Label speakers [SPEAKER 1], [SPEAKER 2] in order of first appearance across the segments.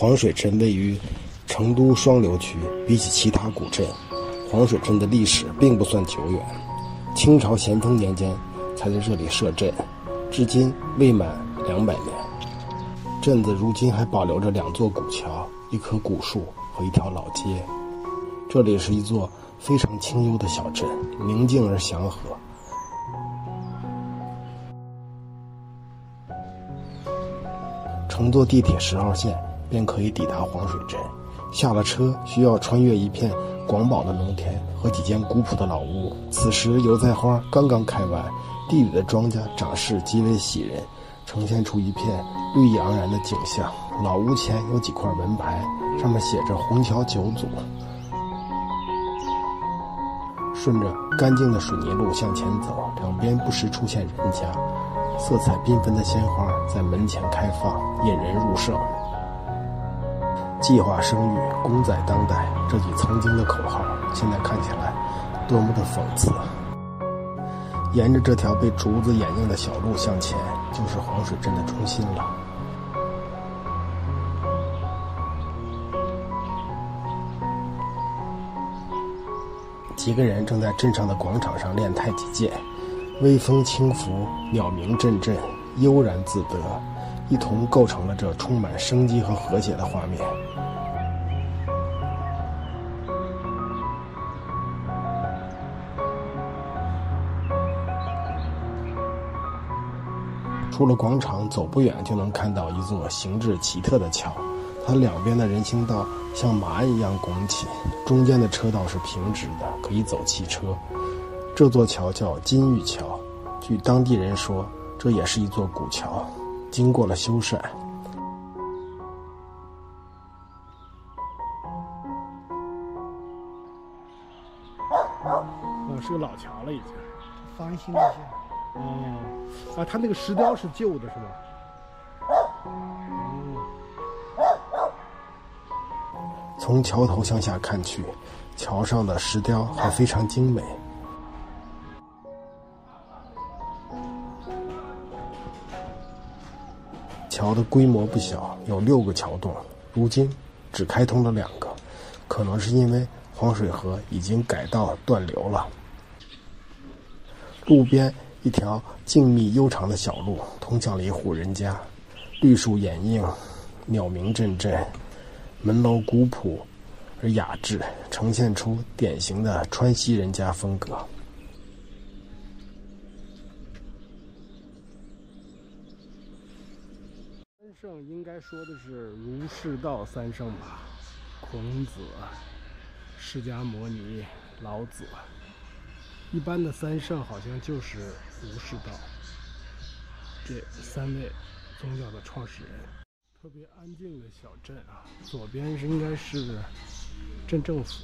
[SPEAKER 1] 黄水镇位于成都双流区，比起其他古镇，黄水镇的历史并不算久远。清朝咸丰年间才在这里设镇，至今未满200年。镇子如今还保留着2座古桥、1棵古树和1条老街。这里是一座非常清幽的小镇，宁静而祥和。乘坐地铁10号线便可以抵达黄水镇。下了车需要穿越一片广袤的农田和几间古朴的老屋。此时油菜花刚刚开完，地里的庄稼长势极为喜人，呈现出一片绿意盎然的景象。老屋前有几块门牌，上面写着虹桥9组。顺着干净的水泥路向前走，两边不时出现人家，色彩缤纷的鲜花在门前开放，引人入胜。计划生育，公仔当代，这句曾经的口号，现在看起来多么的讽刺。沿着这条被竹子掩映的小路向前，就是黄水镇的中心了。几个人正在镇上的广场上练太极剑，微风轻拂，鸟鸣阵阵，悠然自得，一同构成了这充满生机和和谐的画面。出了广场，走不远就能看到一座形制奇特的桥，它两边的人行道像马鞍一样拱起，中间的车道是平直的，可以走汽车。这座桥叫金玉桥，据当地人说，这也是一座古桥，经过了修缮。
[SPEAKER 2] 是个老桥了已经，
[SPEAKER 3] 翻新了一下。
[SPEAKER 2] 哦，它那个石雕是旧的是吧？
[SPEAKER 1] 从桥头向下看去，桥上的石雕还非常精美。桥的规模不小，有6个桥洞，如今只开通了2个，可能是因为黄水河已经改道断流了。路边一条静谧悠长的小路通向了一户人家，绿树掩映，鸟鸣阵阵，门楼古朴而雅致，呈现出典型的川西人家风格。
[SPEAKER 2] 三圣应该说的是儒释道3圣吧，孔子、释迦牟尼、老子。一般的3圣好像就是儒释道这3位宗教的创始人。特别安静的小镇啊，左边应该是镇政府。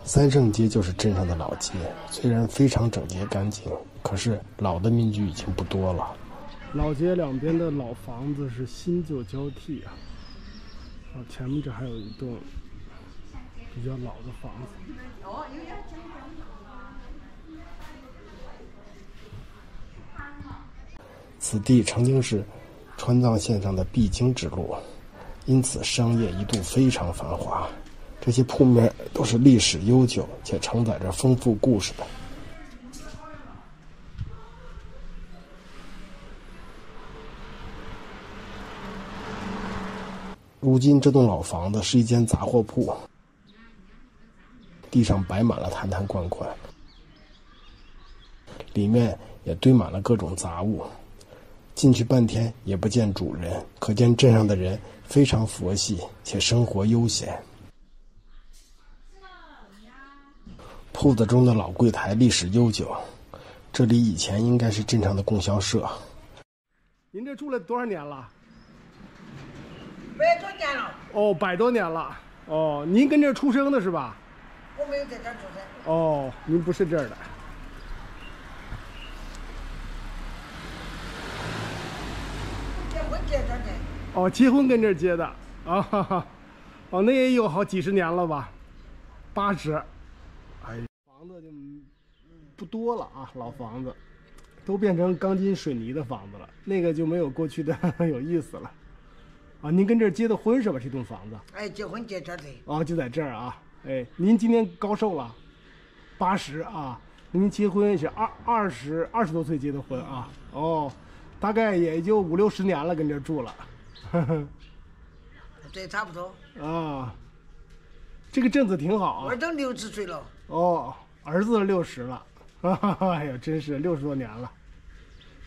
[SPEAKER 1] 三圣街就是镇上的老街，虽然非常整洁干净，可是老的民居已经不多了。
[SPEAKER 2] 老街两边的老房子是新旧交替啊，前面这还有一栋比较老的房子。
[SPEAKER 1] 此地曾经是川藏线上的必经之路，因此商业一度非常繁华。这些铺面都是历史悠久且承载着丰富故事的。如今这栋老房子是一间杂货铺，地上摆满了坛坛罐罐，里面也堆满了各种杂物。进去半天也不见主人，可见镇上的人非常佛系且生活悠闲。铺子中的老柜台历史悠久，这里以前应该是镇上的供销社。
[SPEAKER 2] 您这住了多少年了
[SPEAKER 3] 100多年了。
[SPEAKER 2] 哦，100多年了。哦，您跟这儿出生的是吧？
[SPEAKER 3] 我没有在这儿出生。
[SPEAKER 2] 哦，您不是这儿的。
[SPEAKER 3] 结婚结这儿的。
[SPEAKER 2] 哦，结婚跟这儿结的。啊哈哈。哦，那也有好几十年了吧？80。哎，房子就不多了啊，老房子。都变成钢筋水泥的房子了，那个就没有过去的有意思了。啊，您跟这儿结的婚是吧？这栋房子？
[SPEAKER 3] 哎，结婚结这儿的。
[SPEAKER 2] 哦，就在这儿啊。哎，您今年高寿了？80啊。您结婚是20多岁结的婚啊？哦，大概也就5、60年了，跟这儿住了。
[SPEAKER 3] 对，差不多。
[SPEAKER 2] 啊，这个镇子挺好啊。
[SPEAKER 3] 我都60岁了。
[SPEAKER 2] 哦，儿子60了。哎呀，真是60多年了。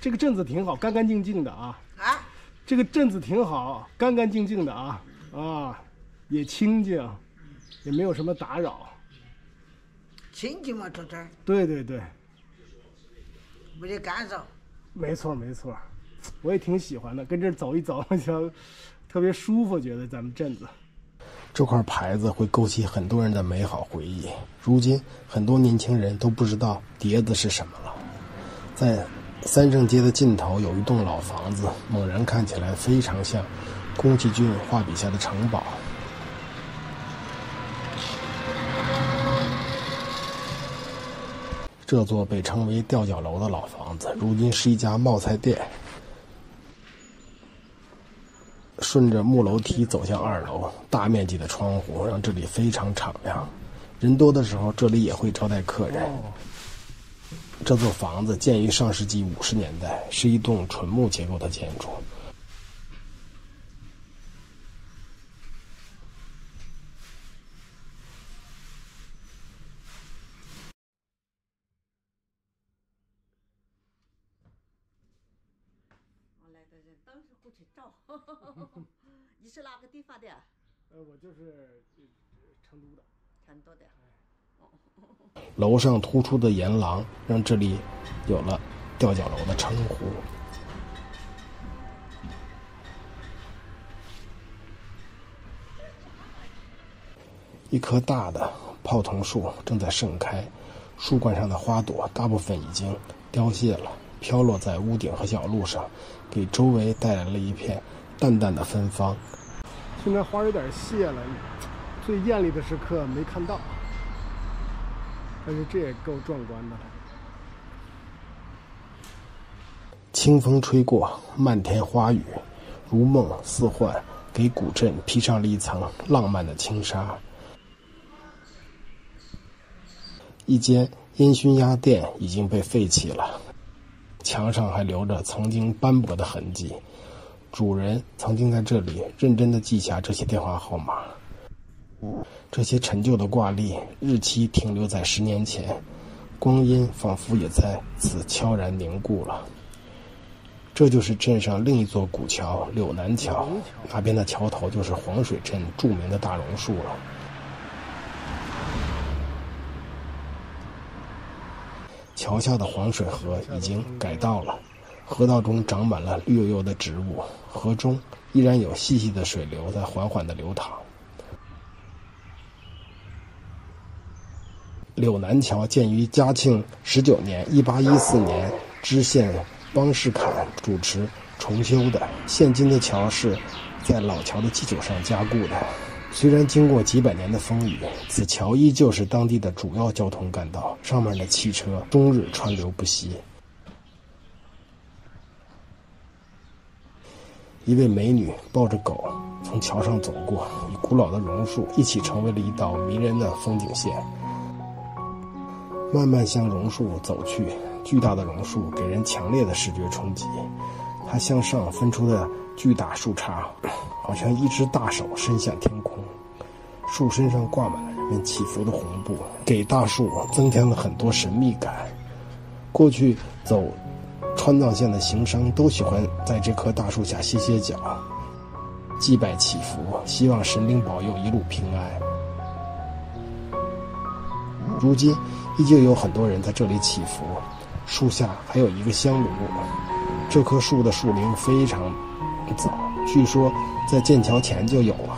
[SPEAKER 2] 这个镇子挺好，干干净净的啊。
[SPEAKER 3] 啊？
[SPEAKER 2] 这个镇子挺好，干干净净的啊。啊，也清静，也没有什么打扰。
[SPEAKER 3] 清静嘛，这儿。
[SPEAKER 2] 对对对。
[SPEAKER 3] 没得干扰。
[SPEAKER 2] 没错没错，我也挺喜欢的，跟这儿走一走，就特别舒服，觉得咱们镇子。
[SPEAKER 1] 这块牌子会勾起很多人的美好回忆。如今很多年轻人都不知道碟子是什么了。在三圣街的尽头有一栋老房子，猛然看起来非常像宫崎骏画笔下的城堡。这座被称为吊脚楼的老房子，如今是一家冒菜店。顺着木楼梯走向2楼，大面积的窗户让这里非常敞亮。人多的时候，这里也会招待客人。这座房子建于上世纪50年代，是一栋纯木结构的建筑。
[SPEAKER 4] 当时不去照。你是哪个地方的？
[SPEAKER 2] 我就是成都的。
[SPEAKER 4] 成都的。
[SPEAKER 1] 楼上突出的檐廊让这里有了吊脚楼的称呼。一棵大的泡桐树正在盛开，树冠上的花朵大部分已经凋谢了，飘落在屋顶和小路上，给周围带来了一片淡淡的芬芳。
[SPEAKER 2] 现在花有点谢了，最艳丽的时刻没看到，但是这也够壮观的了。
[SPEAKER 1] 清风吹过，漫天花雨，如梦似幻，给古镇披上了一层浪漫的轻纱。一间烟熏鸭店已经被废弃了，墙上还留着曾经斑驳的痕迹，主人曾经在这里认真地记下这些电话号码。这些陈旧的挂历日期停留在10年前，光阴仿佛也在此悄然凝固了。这就是镇上另一座古桥柳南桥，那边的桥头就是黄水镇著名的大榕树了。桥下的黄水河已经改道了，河道中长满了绿油油的植物，河中依然有细细的水流在缓缓地流淌。柳南桥建于嘉庆19年1814年，知县汪世侃主持重修的。现今的桥是在老桥的基础上加固的。虽然经过几百年的风雨，此桥依旧是当地的主要交通干道，上面的汽车终日川流不息。一位美女抱着狗从桥上走过，与古老的榕树一起成为了一道迷人的风景线。慢慢向榕树走去，巨大的榕树给人强烈的视觉冲击，它向上分出的巨大树杈好像一只大手伸向天空，树身上挂满了人们起伏的红布，给大树增添了很多神秘感。过去走川藏线的行商都喜欢在这棵大树下歇歇脚，祭拜祈福，希望神灵保佑一路平安。如今依旧有很多人在这里祈福，树下还有一个香炉。这棵树的树龄非常早，据说在建桥前就有了。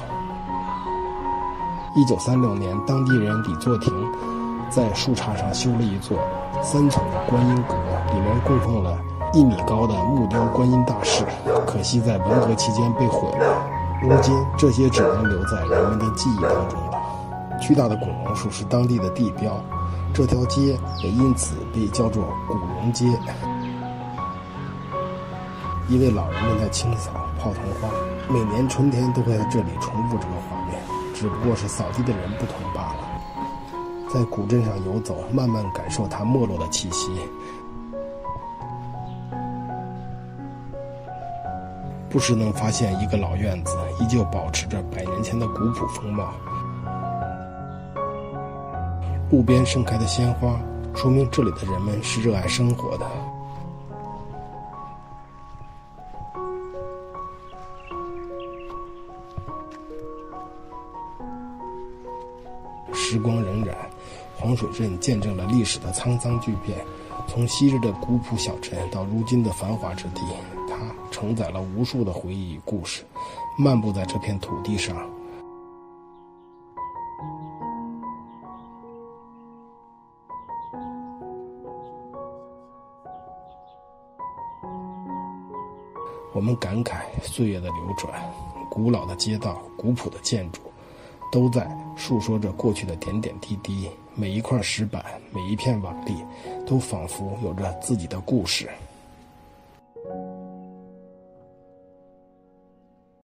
[SPEAKER 1] 1936年，当地人李作庭在树杈上修了一座3层的观音阁，里面供奉了1米高的木雕观音大士，可惜在文革期间被毁了。如今这些只能留在人们的记忆当中了。巨大的古榕树是当地的地标，这条街也因此被叫做古榕街。因为老人们在清扫泡桐花，每年春天都会在这里重复这个画面，只不过是扫地的人不同罢了。在古镇上游走，慢慢感受它没落的气息，不时能发现一个老院子依旧保持着100年前的古朴风貌。路边盛开的鲜花，说明这里的人们是热爱生活的。时光荏苒，黄水镇见证了历史的沧桑巨变，从昔日的古朴小镇到如今的繁华之地，它承载了无数的回忆与故事。漫步在这片土地上，我们感慨岁月的流转，古老的街道，古朴的建筑，都在述说着过去的点点滴滴。每一块石板，每一片瓦砾，都仿佛有着自己的故事。